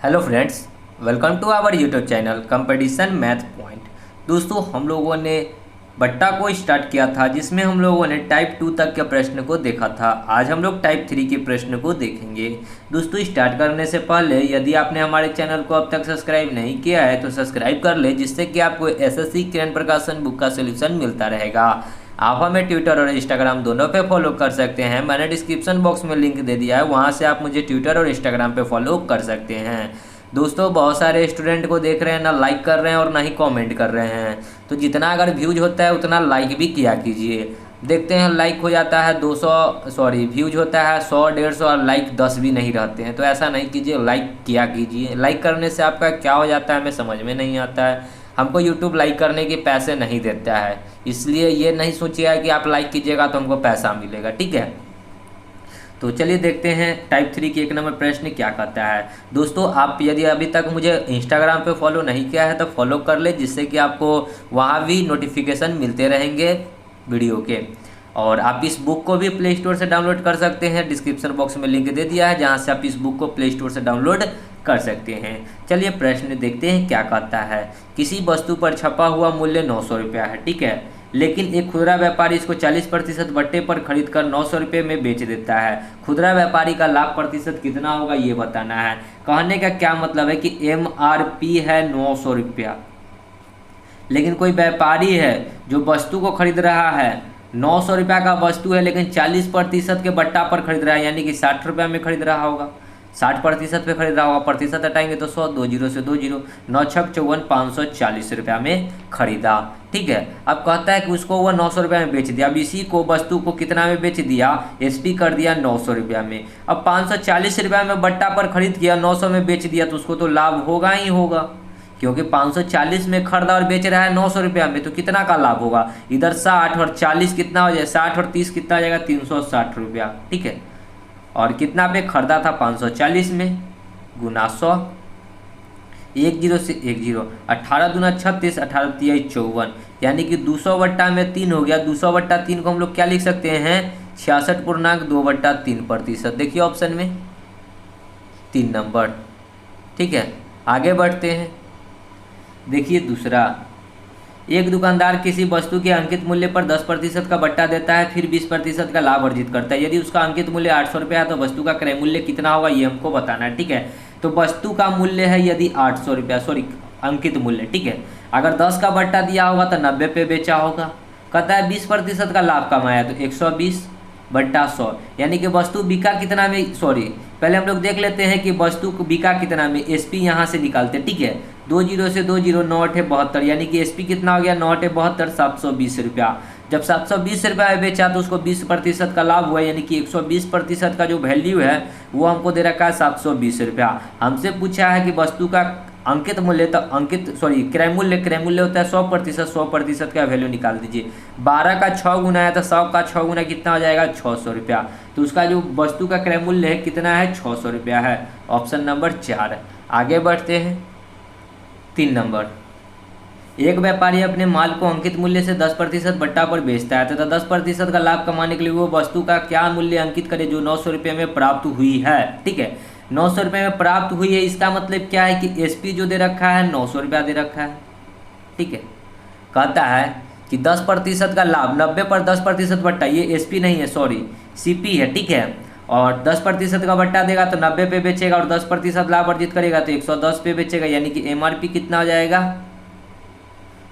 Hello friends, welcome to our YouTube channel competition math point. दोस्तों, हम लोगों ने बट्टा को स्टार्ट किया था जिसमें हम लोगों ने टाइप 2 तक के प्रश्न को देखा था। आज हम लोग टाइप 3 के प्रश्न को देखेंगे। दोस्तों, स्टार्ट करने से पहले यदि आपने हमारे चैनल को अब तक सब्सक्राइब नहीं किया है तो सब्सक्राइब कर ले, जिससे कि आपको एसएससी किरण प्रकाशन बुक का सोल्यूशन मिलता रहेगा। आप हमें ट्विटर और इंस्टाग्राम दोनों पे फॉलो कर सकते हैं। मैंने डिस्क्रिप्शन बॉक्स में लिंक दे दिया है, वहाँ से आप मुझे ट्विटर और इंस्टाग्राम पे फॉलो कर सकते हैं। दोस्तों, बहुत सारे स्टूडेंट को देख रहे हैं ना लाइक कर रहे हैं और ना ही कमेंट कर रहे हैं, तो जितना अगर व्यूज होता है उतना लाइक भी किया कीजिए। देखते हैं, लाइक हो जाता है 200, सॉरी व्यूज होता है 100 150 और लाइक 10 भी नहीं रहते हैं। तो ऐसा नहीं कीजिए, लाइक किया कीजिए। लाइक करने से आपका क्या हो जाता है हमें समझ में नहीं आता है। हमको यूट्यूब लाइक करने के पैसे नहीं देता है, इसलिए ये नहीं सोचिएगा कि आप लाइक कीजिएगा तो हमको पैसा मिलेगा, ठीक है। तो चलिए देखते हैं टाइप 3 की 1 नंबर प्रश्न क्या कहता है। दोस्तों, आप यदि अभी तक मुझे इंस्टाग्राम पे फॉलो नहीं किया है तो फॉलो कर ले, जिससे कि आपको वहाँ भी नोटिफिकेशन मिलते रहेंगे वीडियो के। और आप इस बुक को भी प्ले स्टोर से डाउनलोड कर सकते हैं। डिस्क्रिप्शन बॉक्स में लिंक दे दिया है, जहाँ से आप इस बुक को प्ले स्टोर से डाउनलोड कर सकते हैं। चलिए प्रश्न देखते हैं क्या कहता है। किसी वस्तु पर छपा हुआ मूल्य 900 रुपया है, ठीक है, लेकिन एक खुदरा व्यापारी इसको 40% बट्टे पर खरीद कर 900 रुपये में बेच देता है। खुदरा व्यापारी का लाभ प्रतिशत कितना होगा ये बताना है। कहने का क्या मतलब है कि MRP है 900 रुपया, लेकिन कोई व्यापारी है जो वस्तु को खरीद रहा है, 900 रुपया का वस्तु है, लेकिन 40% के बट्टा पर खरीद रहा है, यानी कि 60 रुपया में खरीद रहा होगा। 60% पे खरीद रहा होगा, प्रतिशत हटाएंगे तो 100, 2 जीरो से 2 जीरो, 9 छक 54, 540 रुपया में खरीदा, ठीक है। अब कहता है कि उसको वो 900 रुपया में बेच दिया। अब इसी को वस्तु को कितना में बेच दिया, SP कर दिया 900 रुपया में। अब 540 रुपया में बट्टा पर खरीद किया, 900 में बेच दिया, तो उसको तो लाभ होगा ही होगा, क्योंकि 540 में खरीदा और बेच रहा है 900 रुपया में, तो कितना का लाभ होगा। इधर 60 और 40 कितना हो जाए, 60 और 30 कितना हो जाएगा, 360 रुपया, ठीक है। और कितना पे खरीदा था, 540 में, गुना 100, 1 जीरो से 1 जीरो, 18 दूना 36, 18 तिया 54, यानी कि 200/3 हो गया। 200/3 को हम लोग क्या लिख सकते हैं, 66.2/3%। देखिए ऑप्शन में 3 नंबर, ठीक है। आगे बढ़ते हैं। देखिए दूसरा, एक दुकानदार किसी वस्तु के अंकित मूल्य पर 10% का बट्टा देता है, फिर 20% का लाभ अर्जित करता है। यदि उसका अंकित मूल्य 800 रुपया है तो वस्तु का क्रय मूल्य कितना होगा ये हमको बताना है, ठीक है। तो वस्तु का मूल्य है यदि 800 रुपया, सॉरी अंकित मूल्य, ठीक है। अगर 10 का बट्टा दिया होगा तो 90 पे बेचा होगा। कहता है 20% का लाभ कमाया, तो 120/100, यानी कि वस्तु बिका कितना में, सॉरी पहले हम लोग देख लेते हैं कि वस्तु को बिका कितना में। SP यहाँ से निकालते, ठीक है। 2 जीरो से 2 जीरो, 9 8 72, यानी कि SP कितना हो गया, 9 8 72, 720 रुपया। जब 720 रुपया में बेचा तो उसको 20% का लाभ हुआ, यानी कि 120% का जो वैल्यू है वो हमको दे रखा है 720 रुपया। हमसे पूछा है कि वस्तु का अंकित मूल्य, तो अंकित सॉरी क्रय मूल्य होता है 100%, 100% का वैल्यू निकाल दीजिए। 12 का 6 गुना है तो 100 का 6 गुना कितना हो जाएगा, 600 रुपया। तो उसका जो वस्तु का क्रय मूल्य है कितना है, 600 रुपया है। Option number 4। आगे बढ़ते हैं। 3 नंबर, एक व्यापारी अपने माल को अंकित मूल्य से 10% बट्टा पर बेचता है तथा 10% का लाभ कमाने के लिए वो वस्तु का क्या मूल्य अंकित करे जो 900 रुपये में प्राप्त हुई है, ठीक है। 900 रुपये में प्राप्त हुई है, इसका मतलब क्या है कि SP जो दे रखा है 900 रुपया दे रखा है, ठीक है। कहता है कि 10% का लाभ, 90 पर 10% बट्टा, ये SP नहीं है, सॉरी CP है, ठीक है। और 10% का बट्टा देगा तो 90 पे बेचेगा, और 10% लाभ अर्जित करेगा तो 110 पे बेचेगा, यानी कि MRP कितना हो जाएगा,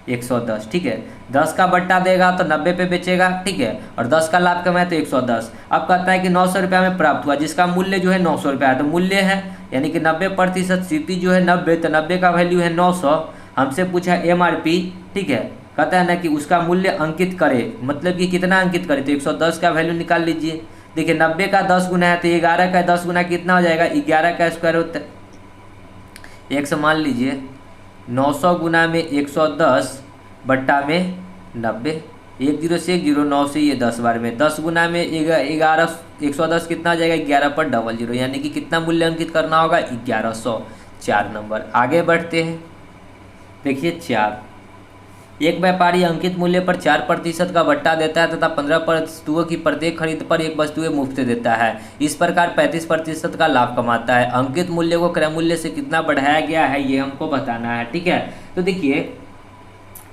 110, ठीक है। 10 का बट्टा देगा तो 90 पे बेचेगा, ठीक है, और 10 का लाभ कमाया तो 110। अब कहता है कि 900 रुपया में प्राप्त हुआ, जिसका मूल्य जो है 900 रुपया है, तो मूल्य है यानी कि 90%, CP जो है 90, तो 90 का वैल्यू है 900। हमसे पूछा MRP, ठीक है। कहता है ना कि उसका मूल्य अंकित करे, मतलब कि कितना अंकित करे, तो 110 का वैल्यू निकाल लीजिए। देखिए 90 का 10 गुना है तो 11 का 10 गुना कितना हो जाएगा, 11 का स्क्वायर होता है। एक से मान लीजिए 900 गुना में 110 बट्टा में 90, 1 जीरो से 1 जीरो, 9 से ये 10 बार में 10 गुना में 11, 110 कितना हो जाएगा, 11 पर डबल जीरो, यानी कि कितना मूल्य अंकित करना होगा, 1100। 4 नंबर। आगे बढ़ते हैं। देखिए 4, एक व्यापारी अंकित मूल्य पर 4% का बट्टा देता है तथा 15 वस्तुओं की प्रत्येक खरीद पर एक वस्तुएं मुफ्त देता है। इस प्रकार 35% का लाभ कमाता है। अंकित मूल्य को क्रय मूल्य से कितना बढ़ाया गया है ये हमको बताना है। ठीक है, तो देखिए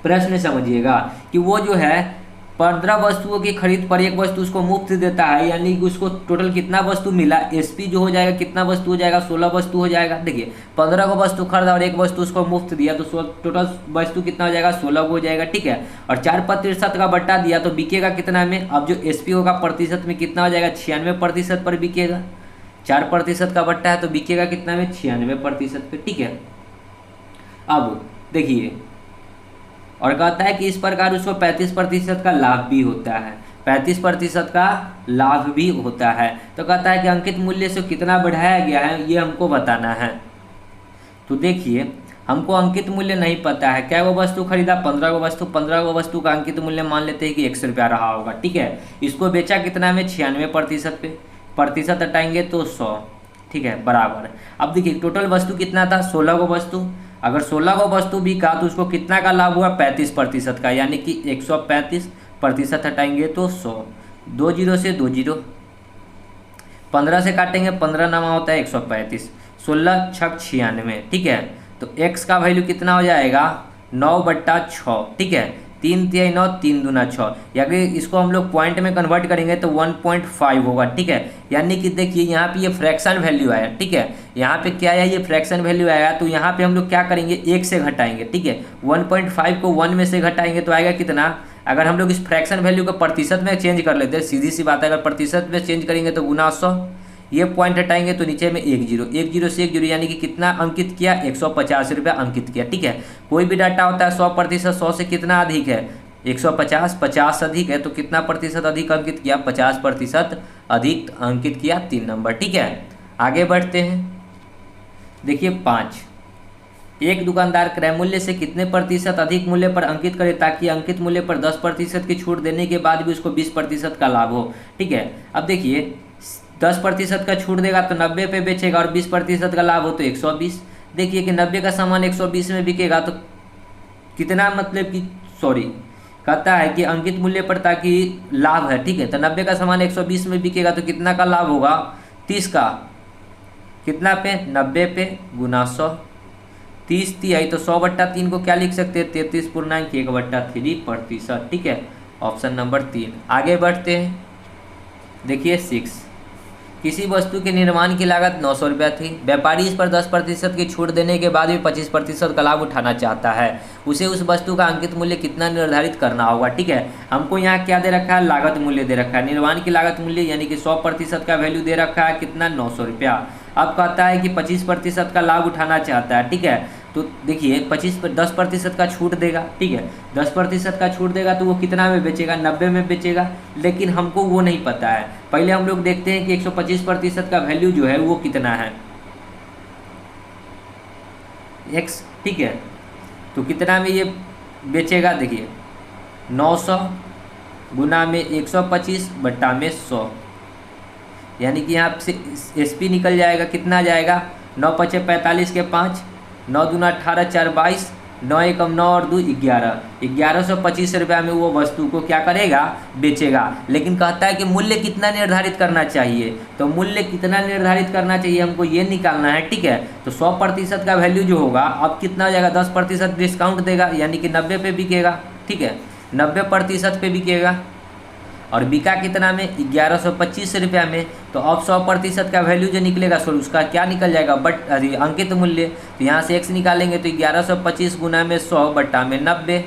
प्रश्न समझिएगा कि वो जो है 15 वस्तुओं की खरीद पर एक वस्तु उसको मुफ्त देता है, यानी कि उसको टोटल कितना वस्तु मिला, एसपी जो हो जाएगा कितना वस्तु हो जाएगा, 16 वस्तु हो जाएगा। देखिए 15 को वस्तु खरीदा और एक वस्तु उसको मुफ्त दिया तो टोटल वस्तु कितना हो जाएगा, 16 हो जाएगा। ठीक है, और 4% का बट्टा दिया तो बिकेगा कितना में, अब जो एसपी होगा प्रतिशत में कितना हो जाएगा, 96% पर बिकेगा। 4% का बट्टा है तो बिकेगा कितना में, 96% पे। ठीक है, अब देखिए और कहता है कि इस प्रकार उसको 35% का लाभ भी होता है, 35% का लाभ भी होता है। तो कहता है कि अंकित मूल्य से कितना बढ़ाया गया है ये हमको बताना है। तो देखिए हमको अंकित मूल्य नहीं पता है, क्या वो वस्तु खरीदा 15 को वस्तु, 15 को वस्तु का अंकित मूल्य मान लेते हैं कि 100 रुपया रहा होगा। ठीक है, इसको बेचा कितना में, 96% पे, प्रतिशत हटाएंगे तो 100। ठीक है, बराबर। अब देखिए टोटल वस्तु कितना था, 16 को वस्तु, अगर 16 को वस्तु बिका तो उसको कितना का लाभ हुआ, 35% का, यानी कि 135%, हटाएंगे तो 100, 2 जीरो से 2 जीरो, 15 से काटेंगे 15 नामा होता है 135, 16 छक 96। ठीक है, तो x का वैल्यू कितना हो जाएगा, 9/6। ठीक है, 3 तिहाई 9, 3 दूना 6, यानी इसको हम लोग पॉइंट में कन्वर्ट करेंगे तो 1.5 होगा। ठीक है, यानी कि देखिए यहाँ पे ये फ्रैक्शन वैल्यू आया। ठीक है, यहाँ पे क्या है, ये फ्रैक्शन वैल्यू आया, तो यहाँ पे हम लोग क्या करेंगे, 1 से घटाएंगे। ठीक है, 1.5 को 1 में से घटाएंगे तो आएगा कितना, अगर हम लोग इस फ्रैक्शन वैल्यू को प्रतिशत में चेंज कर लेते हैं, सीधी सी बात है, अगर प्रतिशत में चेंज करेंगे तो गुना 100, ये पॉइंट हटाएंगे तो नीचे में 1 जीरो, 1 जीरो से 1 जीरो, यानी कि कितना अंकित किया, 150 रुपया अंकित किया। ठीक है, कोई भी डाटा होता है 100%, 100 से कितना अधिक है, 150, 50 अधिक है तो कितना प्रतिशत अधिक अंकित किया, 50% अधिक अंकित किया, 3 नंबर। ठीक है, आगे बढ़ते हैं। देखिए 5, एक दुकानदार क्रय मूल्य से कितने प्रतिशत अधिक मूल्य पर अंकित करे ताकि अंकित मूल्य पर 10% की छूट देने के बाद भी उसको 20% का लाभ हो। ठीक है, अब देखिए 10% का छूट देगा तो 90 पे बेचेगा और 20% का लाभ हो तो 120। देखिए कि 90 का सामान 120 में बिकेगा तो कितना, मतलब कि सॉरी कहता है कि अंकित मूल्य पर ताकि लाभ है। ठीक है, तो 90 का सामान 120 में बिकेगा तो कितना का लाभ होगा, 30 का, कितना पे, 90 पे गुना 100, 30 तिहाई तो 100/3 को क्या लिख सकते हैं, 33.1/3%। ठीक है, ऑप्शन नंबर 3। आगे बढ़ते हैं। देखिए 6, किसी वस्तु के निर्माण की लागत 900 रुपया थी, व्यापारी इस पर 10% की छूट देने के बाद भी 25% का लाभ उठाना चाहता है, उसे उस वस्तु का अंकित मूल्य कितना निर्धारित करना होगा। ठीक है, हमको यहाँ क्या दे रखा है, लागत मूल्य दे रखा है, निर्माण की लागत मूल्य यानी कि 100% का वैल्यू दे रखा है, कितना, 900 रुपया। अब कहता है कि 25% का लाभ उठाना चाहता है। ठीक है, तो देखिए 10% का छूट देगा। ठीक है, 10% का छूट देगा तो वो कितना में बेचेगा, 90 में बेचेगा, लेकिन हमको वो नहीं पता है। पहले हम लोग देखते हैं कि 125% का वैल्यू जो है वो कितना है, x। ठीक है, तो कितना में ये बेचेगा, देखिए 900 गुना में 125 बट्टा में 100, यानी कि यहाँ से एसपी निकल जाएगा, कितना जाएगा, 9 पचे 45 के 5, 9 दूना 18, 4 22, 9 एकम 9 और 2 11, 1125 रुपया में वो वस्तु को क्या करेगा, बेचेगा। लेकिन कहता है कि मूल्य कितना निर्धारित करना चाहिए, तो मूल्य कितना निर्धारित करना चाहिए हमको ये निकालना है। ठीक है, तो 100% का वैल्यू जो होगा अब कितना हो जाएगा, 10% डिस्काउंट देगा, यानी कि 90 पे बिकेगा। ठीक है, 90% पे बिकेगा और बिका कितना में, 1125 रुपया में। तो अब 100% का वैल्यू जो निकलेगा सो उसका क्या निकल जाएगा, बट अंकित मूल्य, तो यहाँ से x निकालेंगे तो 1125 गुना में 100 बट्टा में 90,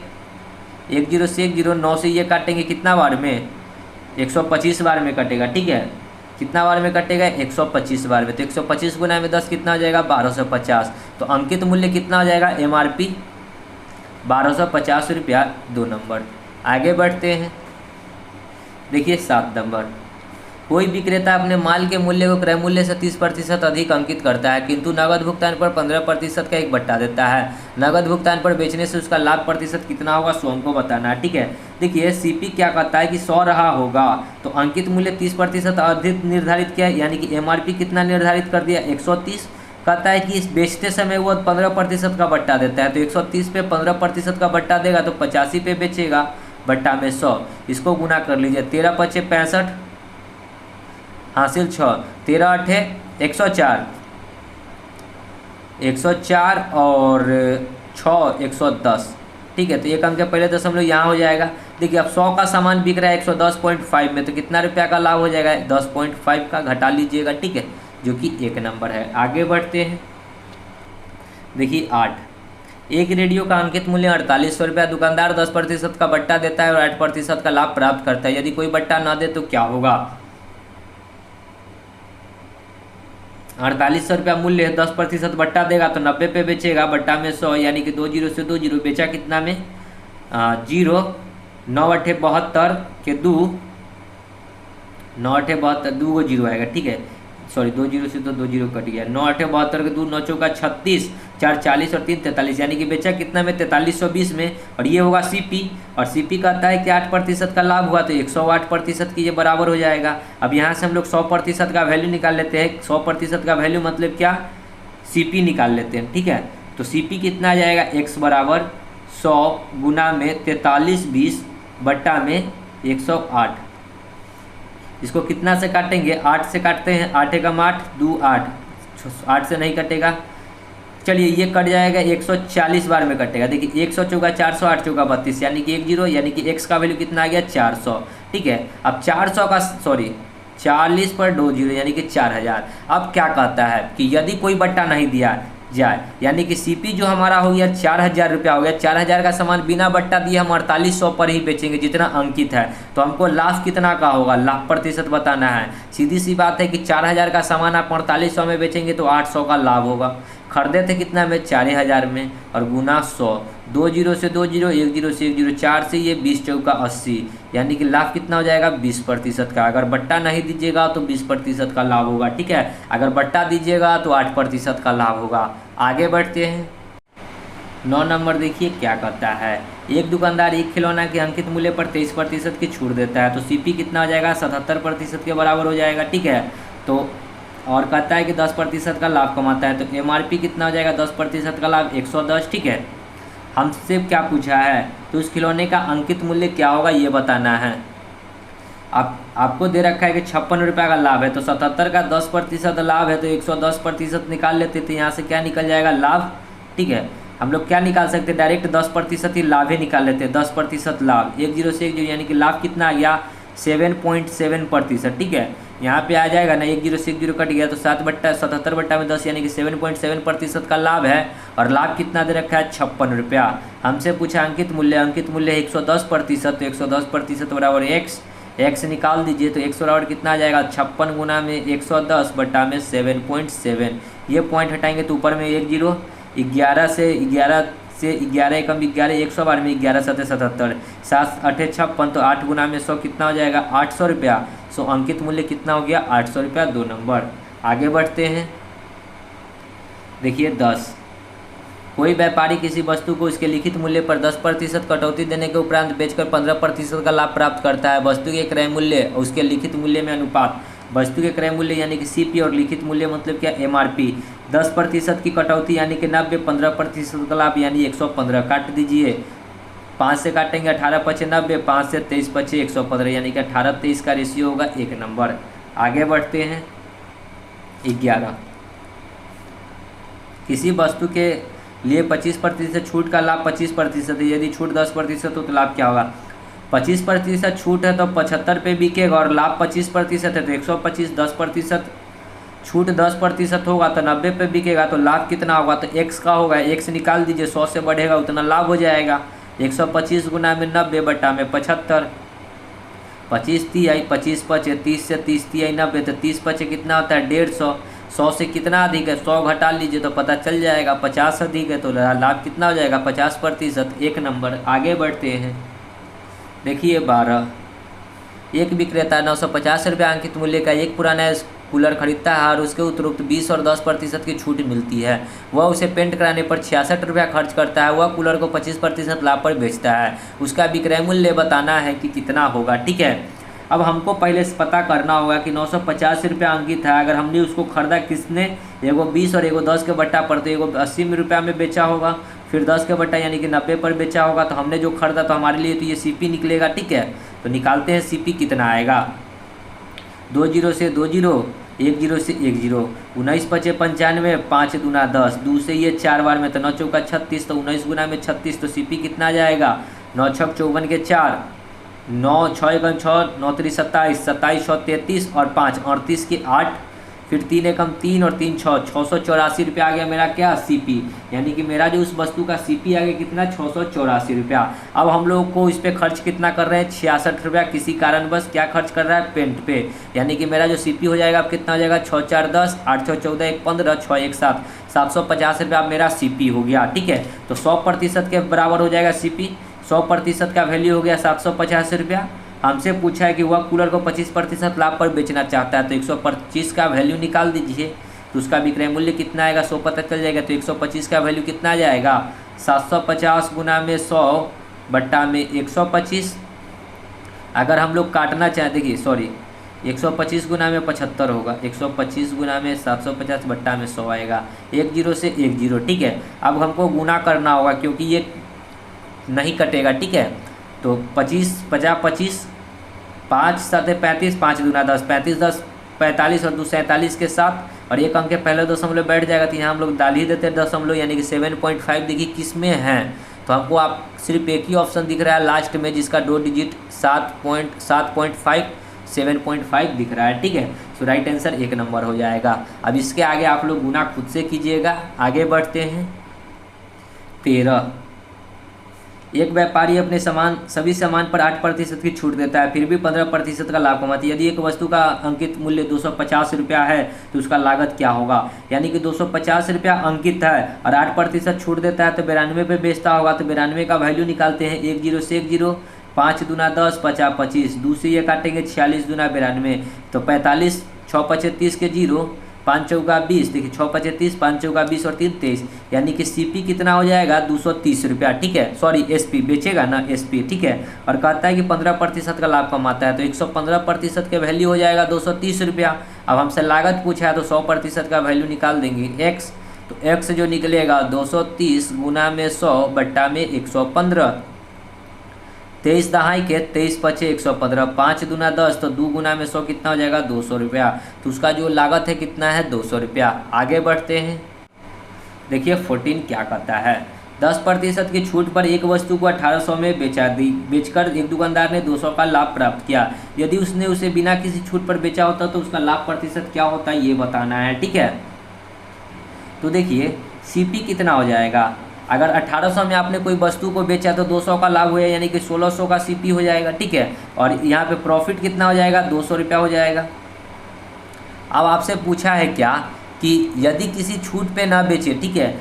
1 जीरो से 1 जीरो, 9 से ये काटेंगे कितना बार में, 125 बार में कटेगा। ठीक है, कितना बार में कटेगा, 125 बार में, तो 125 गुना में 10 कितना हो जाएगा, 1250। तो अंकित मूल्य कितना हो जाएगा, MRP 1250 रुपया, 2 नंबर। आगे बढ़ते हैं। देखिए 7 नंबर, कोई विक्रेता अपने माल के मूल्य को क्रय मूल्य से 30% अधिक अंकित करता है, किंतु नगद भुगतान पर 15% का एक बट्टा देता है। नगद भुगतान पर बेचने से उसका लाभ प्रतिशत कितना होगा, सो हमको बताना है। ठीक है, देखिए सीपी क्या कहता है कि 100 रहा होगा तो अंकित मूल्य 30% अधिक निर्धारित किया है, यानी कि MRP कितना निर्धारित कर दिया, 130, कहता है कि इस बेचते समय वो 15% का बट्टा देता है, तो 130 पे 15% का बट्टा देगा तो 85 पे बेचेगा, बट्टा में 100। इसको गुना कर लीजिए, 13 पचे 65 हासिल 6, 13 अठे 104, 104 और 6 110। ठीक है, तो एक अंक के पहले दशमलव यहाँ हो जाएगा। देखिए अब 100 का सामान बिक रहा है 110.5 में, तो कितना रुपया का लाभ हो जाएगा, 10.5 का घटा लीजिएगा। ठीक है, जो कि एक नंबर है। आगे बढ़ते हैं। देखिए 8, एक रेडियो का अंकित मूल्य 4800 रुपया, दुकानदार 10% का बट्टा देता है और 8% का लाभ प्राप्त करता है। यदि कोई बट्टा ना दे तो क्या होगा। 4800 रुपया मूल्य है, 10% बट्टा देगा तो 90 पे बेचेगा, बट्टा में 100, यानी कि 2 जीरो से 2 जीरो, बेचा कितना में 0, 9 अठे 72 के 2, 9 अठे 72, 2 को जीरो आएगा। ठीक है, सॉरी 2 जीरो से तो 2 जीरो कट गया, 9 अठे 72 के 2, 9 चौका 36, 4 40 और 3 43, यानी कि बेचा कितना में 4320 में। और ये होगा सीपी, और सीपी कहता है कि 8% का लाभ हुआ तो 108% की ये बराबर हो जाएगा। अब यहाँ से हम लोग 100% का वैल्यू निकाल लेते हैं। 100% का वैल्यू मतलब क्या, सीपी निकाल लेते हैं। ठीक है, तो सीपी कितना आ जाएगा, x बराबर 100 गुना में 4320 बट्टा में 108। इसको कितना से काटेंगे, 8 से काटते हैं, 8 एकम 8, 2 8, 8 से नहीं कटेगा। चलिए ये कट जाएगा, 140 बार में कटेगा। देखिए 100 चौका 400, 8 चौका 32, यानी कि 1 जीरो, यानी कि x का वैल्यू कितना आ गया 400। ठीक है, अब 400 का सॉरी 40 पर 2 जीरो, यानी कि 4000। अब क्या कहता है कि यदि कोई बट्टा नहीं दिया जाए, यानी कि सीपी जो हमारा हो गया 4000 रुपया हो गया। 4000 का सामान बिना बट्टा दिए हम 4800 पर ही बेचेंगे, जितना अंकित है। तो हमको लाभ कितना का होगा, लाभ प्रतिशत बताना है। सीधी सी बात है कि 4000 का सामान आप 4800 में बेचेंगे तो 800 का लाभ होगा। खरीदे थे कितना में, 4000 में, और गुना 100, 2 जीरो से 2 जीरो, 1 जीरो से 1 जीरो, 4 से ये 20 चौका 80, यानी कि लाभ कितना हो जाएगा 20% का। अगर बट्टा नहीं दीजिएगा तो 20% का लाभ होगा। ठीक है, अगर बट्टा दीजिएगा तो 8% का लाभ होगा। आगे बढ़ते हैं। 9 नंबर देखिए क्या कहता है, एक दुकानदार एक खिलौना के अंकित मूल्य पर 23% की छूट देता है, तो सीपी कितना हो जाएगा, 77% के बराबर हो जाएगा। ठीक है, तो और कहता है कि 10% का लाभ कमाता है, तो एमआरपी कितना हो जाएगा, 10% का लाभ 110। ठीक है, हमसे क्या पूछा है, तो उस खिलौने का अंकित मूल्य क्या होगा ये बताना है। आपको दे रखा है कि 56 रुपये का लाभ है, तो 77 का 10% लाभ है, तो 110% निकाल लेते थे। यहाँ से क्या निकल जाएगा, लाभ। ठीक है, हम लोग क्या निकाल सकते हैं, डायरेक्ट 10% ही लाभ ही निकाल लेते हैं। 10% लाभ, 1 जीरो से 1 जीरो, यानी कि लाभ कितना आ गया 7.7%। ठीक है, यहाँ पे आ जाएगा ना, 1 जीरो से 1 जीरो कट गया तो 77 बट्टा में 10, यानी कि 7.7% का लाभ है। और लाभ कितना दे रखा है 56 रुपया। हमसे पूछा अंकित मूल्य, अंकित मूल्य 110%, तो 110% बराबर x निकाल दीजिए, तो 100 बराबर कितना आ जाएगा 56 गुना में 110 बट्टा में 7.7। ये पॉइंट हटाएंगे तो ऊपर में 1 जीरो, 11 से 11 एकम 11, 100 बार में 11 सते 77, 7 अठे 56, तो 8 गुना में 100 कितना हो जाएगा 800 रुपया। सो अंकित मूल्य कितना हो गया 800 रुपया, 2 नंबर। आगे बढ़ते हैं। देखिए 10, कोई व्यापारी किसी वस्तु को उसके लिखित मूल्य पर 10% कटौती देने के उपरांत बेचकर 15% का लाभ प्राप्त करता है। वस्तु के क्रय मूल्य और उसके लिखित मूल्य में अनुपात, वस्तु के क्रय मूल्य यानी कि सीपी और लिखित मूल्य मतलब क्या एमआरपी, 10% की कटौती यानी कि 90, 15% का लाभ यानी 115। काट दीजिए, 5 से काटेंगे 18 पचे 90, 5 से 23 पचे 115, यानी कि 18-23 का रेशियो होगा 1 नंबर। आगे बढ़ते हैं। 11, किसी वस्तु के लिए 25% छूट का लाभ 25% है। यदि छूट 10% हो तो लाभ क्या होगा, 25% छूट है तो 75 पे बिकेगा, और लाभ 25% है तो 125, 10% छूट 10% होगा तो 90 पे बिकेगा, तो लाभ कितना होगा, तो x का होगा, x निकाल दीजिए, 100 से बढ़ेगा उतना लाभ हो जाएगा। 125 गुना में 90 बट्टा में 75, 25 तिहाई, 25 पचे 30 से 30 तिहाई 90, तो 30 पचे कितना होता है 150, 100 से कितना अधिक है 100 घटा लीजिए तो पता चल जाएगा, 50 अधिक है तो लाभ कितना हो जाएगा 50%, 1 नंबर। आगे बढ़ते हैं। देखिए 12, एक विक्रेता 950 रुपये अंकित मूल्य का एक पुराना कूलर खरीदता है और उसके उपरोक्त 20 और 10% की छूट मिलती है। वह उसे पेंट कराने पर 66 रुपया खर्च करता है। वह कूलर को 25% लाभ पर बेचता है। उसका विक्रय मूल्य बताना है कि कितना होगा। ठीक है, अब हमको पहले से पता करना होगा कि 950 रुपया अंकित है। अगर हमने उसको खरीदा किसने, एगो 20 और एगो 10 के बट्टा पर, तो एगो 80 रुपया में बेचा होगा, फिर 10 के बट्टा यानी कि 90 पर बेचा होगा। तो हमने जो खरीदा तो हमारे लिए तो ये CP निकलेगा। ठीक है, तो निकालते हैं CP कितना आएगा। 2 जीरो से 2 जीरो, 1 जीरो से 1 जीरो, 19 पचे 95, 5 दूना 10, 2 से ये 4 बार में तो 9 चौका 36, तो 19 गुना में 36, तो CP कितना आ जाएगा 9 छक 54 के 4, 9 6 एकम 6, 9 3 27, 27 6 33 और 5 38 के 8, फिर 3 एकम 3 और 3 6, 684 रुपया आ गया मेरा क्या CP। यानी कि मेरा जो उस वस्तु का CP आ गया कितना 684 रुपया। अब हम लोग को इस पर खर्च कितना कर रहे हैं 66 रुपया, किसी कारणवश क्या खर्च कर रहा है पेंट पे। यानी कि मेरा जो CP हो जाएगा अब कितना हो जाएगा 6 4 10, 8 6 14, 1 15, 6 1 7, 750 रुपया मेरा CP हो गया। ठीक है, तो 100% के बराबर हो जाएगा CP। 100% का वैल्यू हो गया 750 रुपया। हमसे पूछा है कि वह कूलर को 25% लाभ पर बेचना चाहता है, तो 125 का वैल्यू निकाल दीजिए। तो उसका विक्रय मूल्य कितना आएगा 100 पता चल जाएगा। तो 125 का वैल्यू कितना आ जाएगा 750 गुना में 100 बट्टा में 125। अगर हम लोग काटना चाहें, देखिए सॉरी 125 गुना में 75 होगा, 125 गुना में 750 बट्टा में 100 आएगा, 1 जीरो से 1 जीरो। ठीक है, अब हमको गुना करना होगा क्योंकि ये नहीं कटेगा। ठीक है, तो 25 50 25, 5 7 35, 5 दूना 10, 35 10 45 और 2 47 के साथ, और एक अंक के पहले दशमलव बैठ जाएगा। तो यहाँ हम लोग डाल ही देते हैं दशमलव, यानी कि 7.5। देखिए किस में है, तो हमको आप सिर्फ एक ही ऑप्शन दिख रहा है लास्ट में जिसका 2 डिजिट 7.5 7.5 दिख रहा है। ठीक है, सो राइट आंसर 1 नंबर हो जाएगा। अब इसके आगे आप लोग गुना खुद से कीजिएगा। आगे बढ़ते हैं। 13, एक व्यापारी अपने सभी सामान पर 8% की छूट देता है, फिर भी 15% का लाभ कमाती है। यदि एक वस्तु का अंकित मूल्य 250 रुपया है तो उसका लागत क्या होगा। यानी कि 250 रुपया अंकित है और 8% छूट देता है तो 92 पे बेचता होगा। तो 92 का वैल्यू निकालते हैं। 1 जीरो से 1 जीरो, 5 दूना 10, 50 25, 2 से ये काटेंगे 46 दूना 92, तो 45, 6 पचे 30 के 0, 5 चौका 20। देखिए 6 पचे 30, 5 चौका 20 और 3 23, यानी कि CP कितना हो जाएगा 230 रुपया। ठीक है, सॉरी SP बेचेगा ना SP। ठीक है, और कहता है कि 15% का लाभ कमाता है, तो 115% के वैल्यू हो जाएगा 230 रुपया। अब हमसे लागत पूछा है तो 100% का वैल्यू निकाल देंगे X। तो X जो निकलेगा 230 गुना में 100 बट्टा में 115, 23 दहाई के 23 पचे 115, 5 दूना 10, तो 2 गुना में 100 कितना हो जाएगा 200 रुपया। तो उसका जो लागत है कितना है 200 रुपया। आगे बढ़ते हैं। देखिए 14 क्या कहता है, 10% की छूट पर एक वस्तु को 1800 में बेचकर एक दुकानदार ने 200 का लाभ प्राप्त किया। यदि उसने उसे बिना किसी छूट पर बेचा होता तो उसका लाभ प्रतिशत क्या होता है ये बताना है। ठीक है, तो देखिए CP कितना हो जाएगा। अगर 1800 में आपने कोई वस्तु को बेचा तो 200 का लाभ हुआ, यानी कि 1600 का CP हो जाएगा। ठीक है, और यहाँ पे प्रॉफिट कितना हो जाएगा 200 रुपया हो जाएगा। अब आपसे पूछा है क्या कि यदि किसी छूट पे ना बेचे, ठीक है,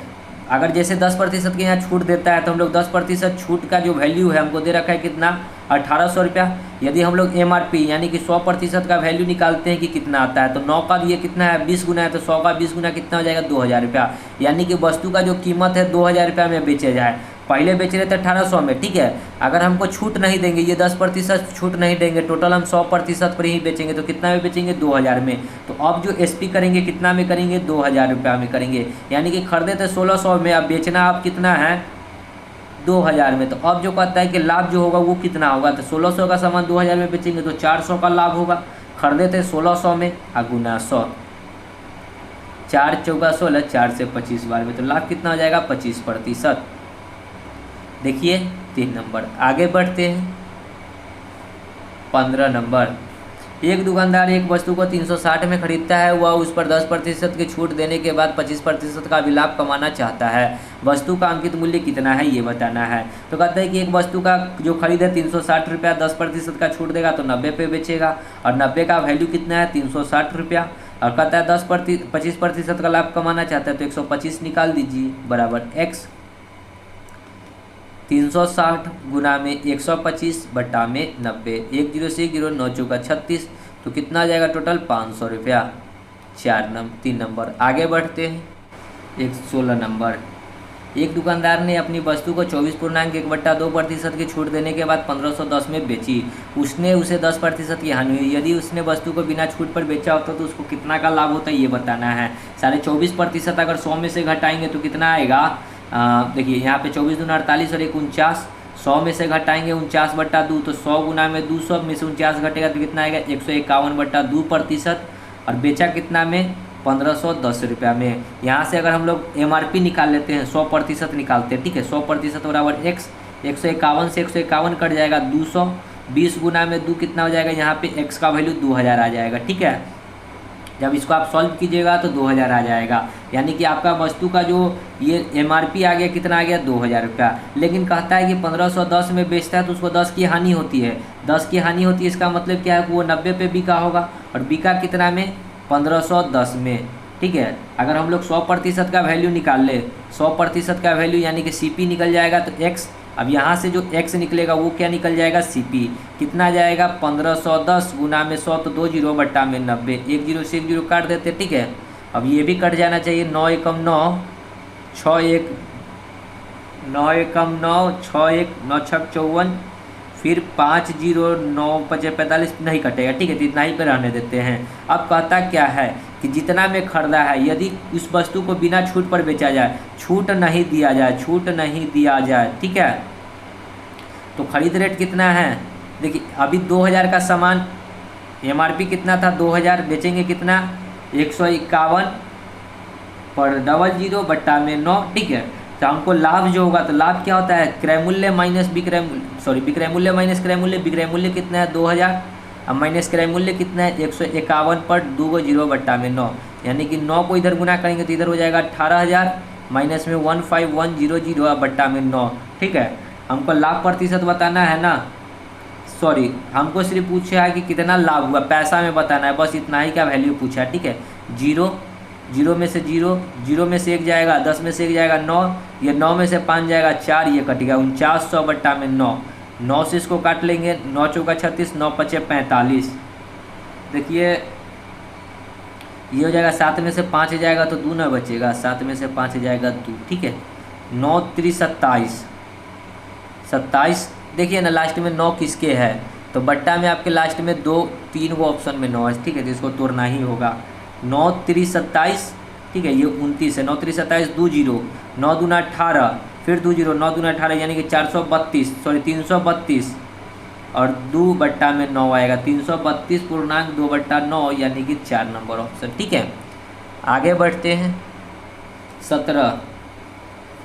अगर जैसे 10% के यहाँ छूट देता है तो हम लोग 10% छूट का जो वैल्यू है हमको दे रखा है कितना 1800 रुपया। यदि हम लोग MRP यानी कि 100% का वैल्यू निकालते हैं कि कितना आता है, तो 9 का ये कितना है 20 गुना है, तो 100 का 20 गुना कितना हो जाएगा 2000 रुपया। यानी कि वस्तु का जो कीमत है 2000 रुपया में बेचे जाए। पहले बेच रहे थे 1800 में। ठीक है, अगर हमको छूट नहीं देंगे, ये 10% छूट नहीं देंगे, टोटल हम 100% पर ही बेचेंगे, तो कितना में बेचेंगे 2000 में। तो अब जो SP करेंगे कितना में करेंगे 2000 रुपया में करेंगे। यानी कि खरीदे थे 1600 में, अब बेचना आप कितना है 2000 में। तो अब जो कहता है कि लाभ जो होगा वो कितना होगा, तो 1600 का सामान 2000 में बेचेंगे तो 400 का लाभ होगा। खरीदे थे 1600 में गुना 100, 4 चौका 16, 4 से 25 बार में, तो लाभ कितना हो जाएगा 25%। देखिए 3 नंबर। आगे बढ़ते हैं। 15 नंबर, एक दुकानदार एक वस्तु को 360 में खरीदता है, वह उस पर 10% की छूट देने के बाद 25% का भी लाभ कमाना चाहता है। वस्तु का अंकित मूल्य कितना है ये बताना है। तो कहता है कि एक वस्तु का जो खरीद है 360 रुपया, 10% का छूट देगा तो 90 पे बेचेगा, और 90 का वैल्यू कितना है 360 रुपया। और कहता है 25% का लाभ कमाना चाहता है, तो 125 निकाल दीजिए बराबर X। 360 गुना में 125 बट्टा में 90, 1 जीरो से 1 जीरो, 9 चौका 36, तो कितना आ जाएगा टोटल 500 रुपया। 3 नंबर। आगे बढ़ते हैं। 16 नंबर, एक दुकानदार ने अपनी वस्तु को 24.1/2% की छूट देने के बाद 1510 में बेची। उसने उसे 10% की हानि हुई। यदि उसने वस्तु को बिना छूट पर बेचा होता तो उसको कितना का लाभ होता है ये बताना है। 24.5% अगर 100 में से घटाएंगे तो कितना आएगा? देखिए यहाँ पे 24 दूना 48 और 1 49। 100 में से घटाएंगे 49/2 तो 100 गुना में 200 में से 49 घटेगा तो कितना आएगा? 151/2%। और बेचा कितना में? 1510 रुपया में। यहाँ से अगर हम लोग MRP निकाल लेते हैं, 100% निकालते हैं, ठीक है। 100% बराबर x, 151 से 151 कट जाएगा 200। 20 गुना में 2 कितना हो जाएगा? यहाँ पे x का वैल्यू 2000 आ जाएगा, ठीक है। जब इसको आप सॉल्व कीजिएगा तो 2000 आ जाएगा। यानी कि आपका वस्तु का जो ये MRP आ गया, कितना आ गया? 2000 रुपया। लेकिन कहता है कि 1510 में बेचता है तो उसको 10 की हानि होती है। 10 की हानि होती है, इसका मतलब क्या है कि वो 90 पे बिका होगा और बिका कितना में? 1510 में, ठीक है। अगर हम लोग 100% का वैल्यू निकाल ले, 100% का वैल्यू यानी कि CP निकल जाएगा तो x, अब यहाँ से जो x निकलेगा वो क्या निकल जाएगा? CP। कितना जाएगा? 1510 गुना में 100 तो 2 जीरो बट्टा में 90। 1 जीरो से 1 जीरो काट देते, ठीक है। अब ये भी कट जाना चाहिए। 9 एकम 9, 6 1, 9 एकम 9, 6 1, 9 छक 54, फिर 5 जीरो 9 5 45 नहीं कटेगा, ठीक है। तो इतना ही पे रहने देते हैं। अब कहता क्या है कि जितना में खरीदा है, यदि उस वस्तु को बिना छूट पर बेचा जाए, छूट नहीं दिया जाए, छूट नहीं दिया जाए, ठीक है, तो खरीद रेट कितना है? देखिए अभी 2000 का सामान, MRP कितना था? 2000, बेचेंगे कितना? 151 पर 00 बट्टा में 9, ठीक है। तो हमको लाभ जो होगा, तो लाभ क्या होता है? क्रय मूल्य माइनस विक्रय मूल्य, विक्रय मूल्य माइनस क्रय मूल्य। विक्रय मूल्य कितना है? 2000। अब माइनस क्रय मूल्य कितना है? 151 पर 20 बट्टा में 9, यानी कि 9 को इधर गुना करेंगे तो इधर हो जाएगा 18000 माइनस में 15100 बट्टा में 9, ठीक है। हमको लाभ प्रतिशत बताना है ना, सॉरी, हमको सिर्फ पूछा है कि कितना लाभ हुआ, पैसा में बताना है, बस इतना ही का वैल्यू पूछा है, ठीक है। 0 0 में से 0, 0 में से 1 जाएगा, 10 में से 1 जाएगा 9, ये 9 में से 5 जाएगा 4, ये कट गया 4900 बट्टा में 9। 9 से इसको काट लेंगे, 9 चौका 36, 9 पचे 45। देखिए ये हो जाएगा, 7 में से 5 जाएगा तो 2 ना बचेगा, 7 में से 5 जाएगा 2, ठीक है। 9 3 27, 27। देखिए ना लास्ट में 9 किसके है, तो बट्टा में आपके लास्ट में 2 3 को ऑप्शन में 9 है, ठीक है। तो इसको तोड़ना ही होगा। 9 3 27, ठीक है, ये 29 है। 9 3 27, 2 जीरो, 9 दूना 18, फिर 2 जीरो, 9 दूना 18 यानी कि 432, सॉरी 332 और 2 बट्टा में 9 आएगा, 332.2 बट्टा 9 यानी कि 4 नंबर ऑप्शन, ठीक है। आगे बढ़ते हैं। 17,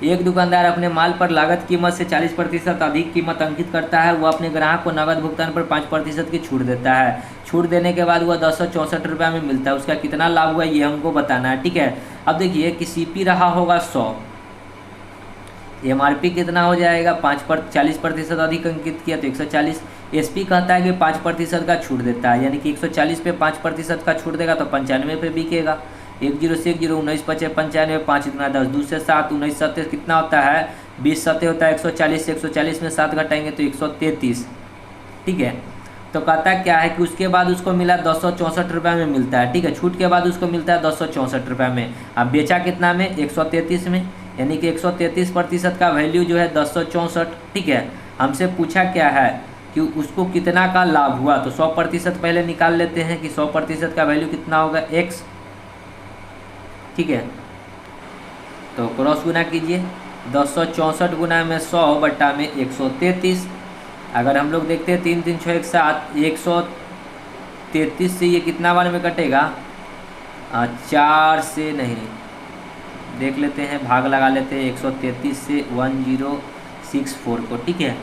एक दुकानदार अपने माल पर लागत कीमत से 40% अधिक कीमत अंकित करता है। वह अपने ग्राहक को नगद भुगतान पर 5% की छूट देता है। छूट देने के बाद वह 1064 रुपये में मिलता है। उसका कितना लाभ हुआ ये हमको बताना है, ठीक है। अब देखिए कि CP रहा होगा 100, MRP कितना हो जाएगा? 40% अधिक अंकित किया तो 140। SP कहता है कि 5% का छूट देता है, यानी कि 140 पे 5% का छूट देगा तो 95 पे बिकेगा। 1 0 से 1 0, 19 पचे 95, 5 दूना 10, 2 से 7, 19 7 कितना होता है? 20 7 होता है 140, 140 में 7 घटाएंगे तो 133, ठीक है। तो कहता क्या है कि उसके बाद उसको मिला 1064 रुपये में मिलता है, ठीक है। छूट के बाद उसको मिलता है 1064 रुपये में। अब बेचा कितना में? 133 में, यानी कि 133% का वैल्यू जो है 1064, ठीक है। हमसे पूछा क्या है कि उसको कितना का लाभ हुआ, तो 100% पहले निकाल लेते हैं कि 100% का वैल्यू कितना होगा? x, ठीक है। तो क्रॉस गुना कीजिए, 1064 गुना में 100 बट्टा में 133। अगर हम लोग देखते हैं 3 3 6 1 7, 133 से ये कितना बार में कटेगा? 4 से नहीं, देख लेते हैं, भाग लगा लेते हैं 133 से 1064 को, ठीक है।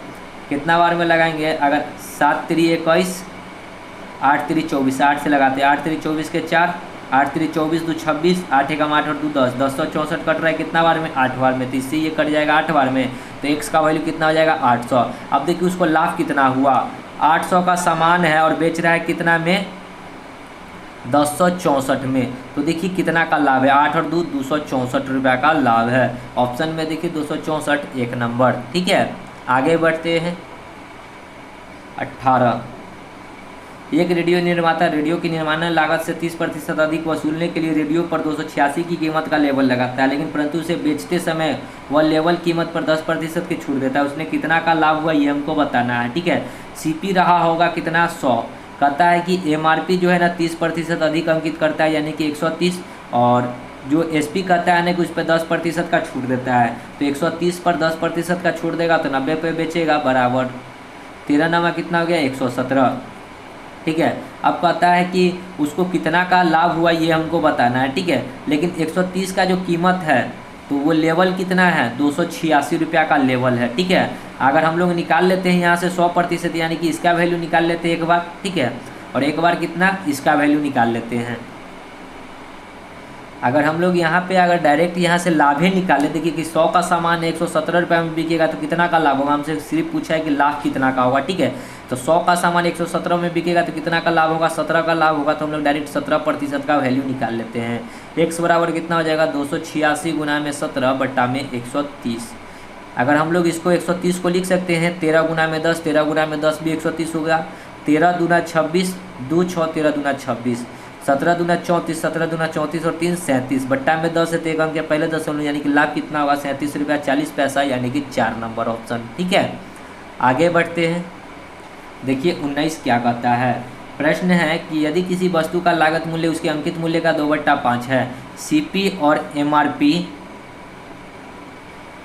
कितना बार में लगाएंगे? अगर 7 3 21, 8 3 24, 8 से लगाते हैं, 8 3 24 के 4, 8 3 24, 2 26, 8 1 8 और 2 10, 1064 कट रहा है कितना बार में? 8 बार में। तो इससे ये कट जाएगा 8 बार में, तो x का वैल्यू कितना हो जाएगा? 800। अब देखिए उसको लाभ कितना हुआ, 800 का सामान है और बेच रहा है कितना में? 1064 में। तो देखिए कितना का लाभ है, 8 और 2 264 रुपये का लाभ है। ऑप्शन में देखिए 264 1 नंबर, ठीक है। आगे बढ़ते हैं। 18, एक रेडियो निर्माता रेडियो की निर्माण लागत से 30% अधिक वसूलने के लिए रेडियो पर 286 की कीमत का लेबल लगाता है, लेकिन परंतु उसे बेचते समय वह लेबल कीमत पर 10% की छूट देता है। उसने कितना का लाभ हुआ ये हमको बताना है। ठीक है, सीपी रहा होगा कितना 100। कहता है कि एमआरपी जो है ना 30% अधिक अंकित करता है यानी कि 130, और जो एसपी कहता है ना कि उस पर 10% का छूट देता है, तो 130 पर 10% का छूट देगा तो 90 पे बेचेगा, बराबर 13 नमा कितना हो गया 117। ठीक है, अब कहता है कि उसको कितना का लाभ हुआ ये हमको बताना है। ठीक है, लेकिन 130 का जो कीमत है तो वो लेवल कितना है 286 रुपया का लेवल है। ठीक है, अगर हम लोग निकाल लेते हैं यहाँ से 100% यानी कि इसका वैल्यू निकाल लेते हैं एक बार। ठीक है, और एक बार कितना इसका वैल्यू निकाल लेते हैं। अगर हम लोग यहाँ पे अगर डायरेक्ट यहाँ से लाभ ही निकाले, देखिए कि 100 का सामान 117 रुपये में बिकेगा तो कितना का लाभ होगा, हमसे सिर्फ पूछा है कि लाभ कितना का होगा। ठीक है, तो 100 का सामान 117 में बिकेगा तो कितना का लाभ होगा 17 का लाभ होगा, तो हम लोग डायरेक्ट 17% का वैल्यू निकाल लेते हैं। x बराबर कितना हो जाएगा 286 गुना में 17 बट्टा में 130। अगर हम लोग इसको 130 को लिख सकते हैं 13 गुना में 10, 13 गुना में 10 भी 130 हो गया, 13 दूना 26, 2 6 13 दूना 26, 17 दूना 34, 17 दूना 34 और 3 37 बट्टा में 10 है तो एक अंक के पहले दशमलव यानी कि लाभ कितना होगा 37 रुपया 40 पैसा यानी कि 4 नंबर ऑप्शन। ठीक है, आगे बढ़ते हैं। देखिए 19 क्या कहता है। प्रश्न है कि यदि किसी वस्तु का लागत मूल्य उसके अंकित मूल्य का 2/5 है, सीपी और एमआरपी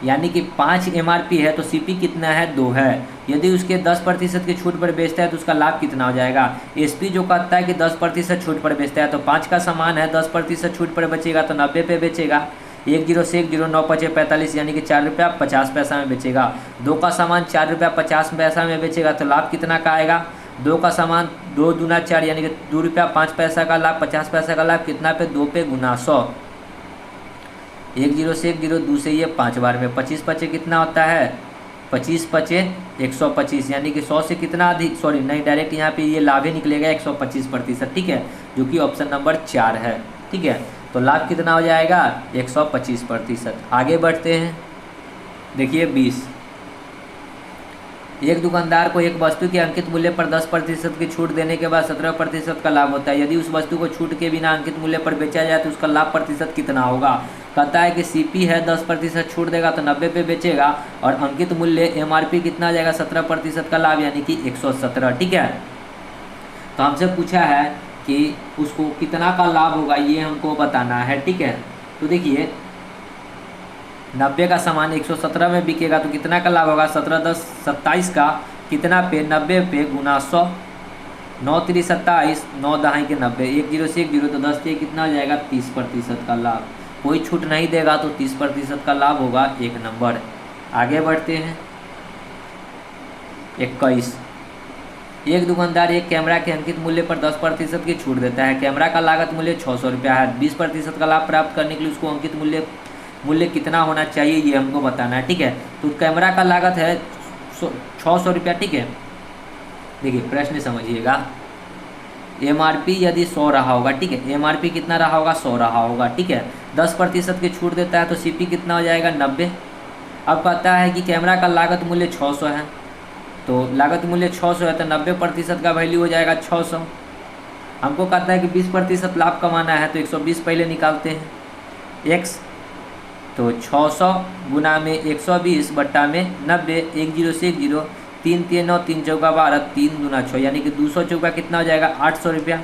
यानी कि 5 एमआरपी है तो सीपी कितना है 2 है। यदि उसके 10% की छूट पर बेचता है तो उसका लाभ कितना हो जाएगा। एसपी जो कहता है कि 10% छूट पर बेचता है तो 5 का सामान है 10% छूट पर बेचेगा तो 90 पे बेचेगा। 10 से 1 0 9 5 45 यानी कि 4 रुपया 50 पैसा में बेचेगा। 2 का सामान 4 रुपया 50 पैसा में बेचेगा तो लाभ कितना का आएगा। 2 का सामान 2 दूना 4 यानी कि 2 रुपया 5 पैसा का लाभ, 50 पैसा का लाभ कितना पे 2 पे गुना 100। 10 से 1 0 2 से ये 5 बार में 25 पचे कितना होता है 25 पचे 125 यानी कि 100 से कितना अधिक, सॉरी नहीं डायरेक्ट यहाँ पे ये लाभ ही निकलेगा 125%। ठीक है, जो कि ऑप्शन नंबर 4 है। ठीक है, तो लाभ कितना हो जाएगा 125%। आगे बढ़ते हैं। देखिए 20, एक दुकानदार को एक वस्तु के अंकित मूल्य पर 10% की छूट देने के बाद 17% का लाभ होता है। यदि उस वस्तु को छूट के बिना अंकित मूल्य पर बेचा जाए तो उसका लाभ प्रतिशत कितना होगा। कहता है कि सीपी है 10% छूट देगा तो 90 पे बेचेगा और अंकित मूल्य एमआरपी कितना आ जाएगा 17% का लाभ यानी कि 117। ठीक है, तो हमसे पूछा है कि उसको कितना का लाभ होगा ये हमको बताना है। ठीक है, तो देखिए 90 का सामान 117 में बिकेगा तो कितना का लाभ होगा 17 10 27 का कितना पे 90 पे गुना 100, 9 3 27, 9 दहाई के 90, 1 0 से 1 0 तो 10 पे कितना हो जाएगा 30% का लाभ। कोई छूट नहीं देगा तो 30% का लाभ होगा 1 नंबर। आगे बढ़ते हैं। 21, एक दुकानदार एक कैमरा के अंकित मूल्य पर 10% की छूट देता है। कैमरा का लागत मूल्य 600 रुपया है। 20% का लाभ प्राप्त करने के लिए उसको अंकित मूल्य कितना होना चाहिए ये हमको बताना है। ठीक है, तो कैमरा का लागत है 600 रुपया। ठीक है, देखिए प्रश्न समझिएगा। एमआरपी यदि 100 रहा होगा, ठीक है, एमआरपी कितना रहा होगा 100 रहा होगा। ठीक है, 10% की छूट देता है तो सीपी कितना हो जाएगा 90। अब कहता है कि कैमरा का लागत मूल्य 600 है, तो लागत मूल्य 600 है तो 90% का वैल्यू हो जाएगा 600। हमको कहता है कि 20% लाभ कमाना है तो 120 पहले निकालते हैं x, तो 600 गुना में 120 बट्टा में 90, 1 0 से 1 0, 3 3 9 3 चौका 12, 3 दूना 6 यानी कि 200 चौका कितना हो जाएगा 800 रुपया।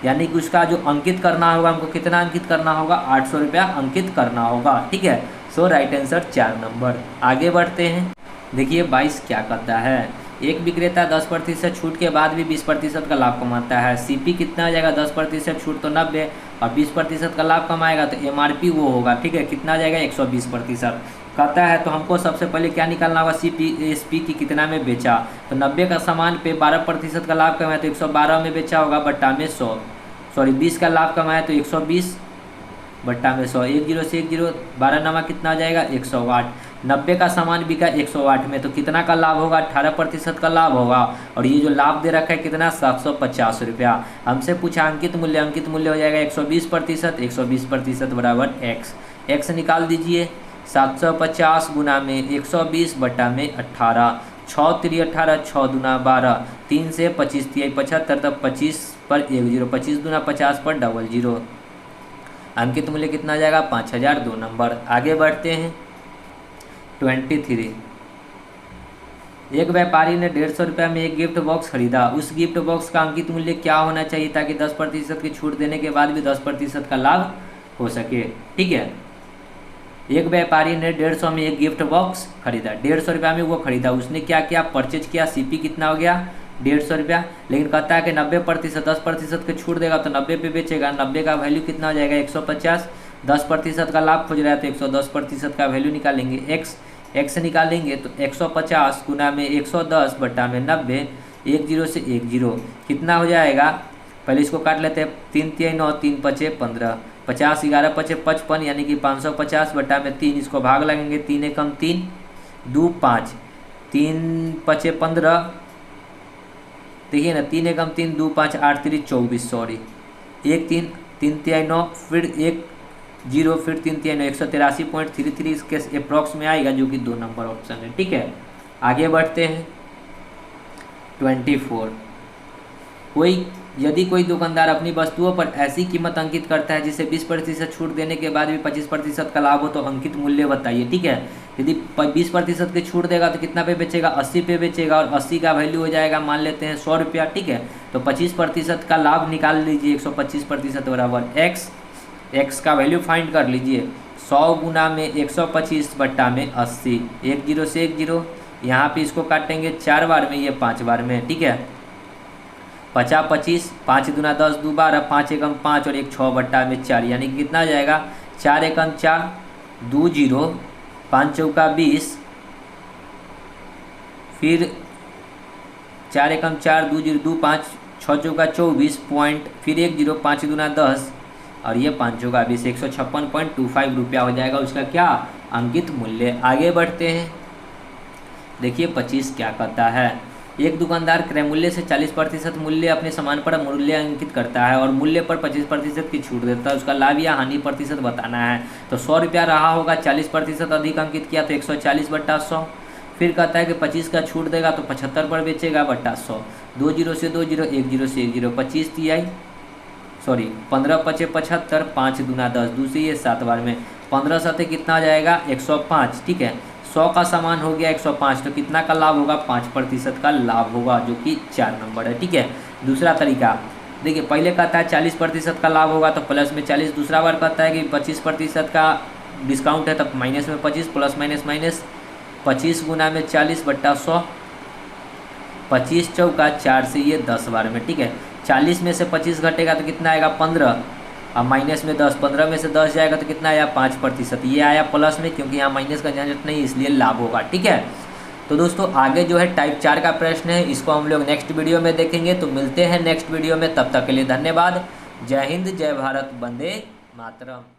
यानी कि उसका जो अंकित करना होगा हमको कितना अंकित करना होगा 800 रुपया अंकित करना होगा। ठीक है, सो राइट आंसर 4 नंबर। आगे बढ़ते हैं। देखिए 22 क्या कहता है। एक विक्रेता 10% छूट के बाद भी 20% का लाभ कमाता है। सीपी कितना आ जाएगा 10% छूट तो 90 और 20% का लाभ कमाएगा तो एमआरपी वो होगा। ठीक है, कितना आ जाएगा 120% कहता है। तो हमको सबसे पहले क्या निकालना होगा सीपी एसपी की कितना में बेचा, तो 90 का सामान पे 12% का लाभ कमाया तो 112 में बेचा होगा बट्टा में 100, सॉरी 20 का लाभ कमाया तो 120 बट्टा में 100, 1 0 से 1 0, 12 नमा कितना आ जाएगा 108। 90 का सामान बिका 108 में तो कितना का लाभ होगा 18% का लाभ होगा। और ये जो लाभ दे रखा है कितना 750 रुपया। हमसे पूछा अंकित मूल्य हो जाएगा 120%, 120% बराबर x निकाल दीजिए। 750 गुना में 120 बट्टा में 18, 6 3 18, 6 दूना 12, 3 से 25 3 75, तब 25 पर 1 0, 25 दूना 50 पर 00। अंकित मूल्य कितना आ जाएगा? 5000, 2 नंबर। आगे बढ़ते हैं 23। एक व्यापारी ने 150 रुपये में एक गिफ्ट बॉक्स खरीदा। उस गिफ्ट बॉक्स का अंकित मूल्य क्या होना चाहिए ताकि 10% की छूट देने के बाद भी 10% का लाभ हो सके? ठीक है, एक व्यापारी ने 150 में एक गिफ्ट बॉक्स खरीदा। 150 रुपये में वो खरीदा। उसने क्या किया? परचेज किया। सीपी कितना हो गया? 150 रुपया। लेकिन कहता है कि 90%, 10% की छूट देगा तो 90 पे बेचेगा। 90 का वैल्यू कितना हो जाएगा? 150। 10% का लाभ खोज रहा है तो 110% का वैल्यू निकालेंगे। एक्स निकालेंगे तो 150 गुना में 110 बटा में 90, 1 0 से 1 0 कितना हो जाएगा? पहले इसको काट लेते हैं। 3 3 9, 3 5 15, 50 11 5 55, यानी कि 550 बटा में 3। इसको भाग लगेंगे। 3 एकम 3, 2 5, 3 5 15, देखिए ना, 3 एकम 3, 2 5 8 3 24, सॉरी 1 3 3 3 9, फिर 1 0, फिर 3 3 9, 183.33 इसके अप्रॉक्स में आएगा, जो कि 2 नंबर ऑप्शन है। ठीक है, आगे बढ़ते हैं 24। यदि कोई दुकानदार अपनी वस्तुओं पर ऐसी कीमत अंकित करता है जिसे 20% छूट देने के बाद भी 25% का लाभ हो तो अंकित मूल्य बताइए। ठीक है, यदि 20% की छूट देगा तो कितना पे बेचेगा? 80 पे बेचेगा, और 80 का वैल्यू हो जाएगा, मान लेते हैं 100 रुपया। ठीक है, तो 25% का लाभ निकाल लीजिए। 125% बराबर एक्स का वैल्यू फाइंड कर लीजिए। 100 गुना में 125 बट्टा में 80, 1 0 से 1 0। यहाँ पे इसको काटेंगे 4 बार में, ये 5 बार में। ठीक है, 50 25, 5 दूना 10, 2 12, 5 एकम 5 और 1 6 बट्टा में 4, यानी कि कितना जाएगा? 4 एकम 4, 2 0, 5 चौका 20, फिर 4 एकम 4, 2 0, 2 5, 6 चौका 24 पॉइंट, फिर 1 0, 5 दूना 10 और ये 5 चौका 20, 156.25 रुपया हो जाएगा उसका क्या? अंकित मूल्य। आगे बढ़ते हैं, देखिए 25 क्या कहता है। एक दुकानदार क्रय मूल्य से 40% मूल्य अपने सामान पर मूल्य अंकित करता है और मूल्य पर 25% की छूट देता है। उसका लाभ या हानि प्रतिशत बताना है। तो 100 रुपया रहा होगा, 40% अधिक अंकित किया तो 140 बट्टा 100। फिर कहता है कि 25 का छूट देगा तो 75 पर बेचेगा बट्टा 100। 2 0 से 2 0, 1 0 से 1 0, 25 तिहाई, सॉरी 15 5 75, 5 दूना 10, दूसरी ये 7 बार में। 15 साथ कितना आ जाएगा? 105। ठीक है, 100 का सामान हो गया 105, तो कितना का लाभ होगा? 5% का लाभ होगा, जो कि 4 नंबर है। ठीक है, दूसरा तरीका देखिए, पहले कहता है 40% का लाभ होगा तो प्लस में 40। दूसरा बार कहता है कि 25% का डिस्काउंट है तब माइनस में 25, प्लस माइनस माइनस 25 गुना में 40 बट्टा 100, 25 चौका 4 से ये 10 बार में। ठीक है, 40 में से 25 घटेगा तो कितना आएगा? 15, अब माइनस में 10, 15 में से 10 जाएगा तो कितना आया? 5%। ये आया प्लस में, क्योंकि यहाँ माइनस का झंझट नहीं, इसलिए लाभ होगा। ठीक है, तो दोस्तों आगे जो है टाइप 4 का प्रश्न है, इसको हम लोग नेक्स्ट वीडियो में देखेंगे। तो मिलते हैं नेक्स्ट वीडियो में, तब तक के लिए धन्यवाद। जय हिंद, जय भारत, वंदे मातरम।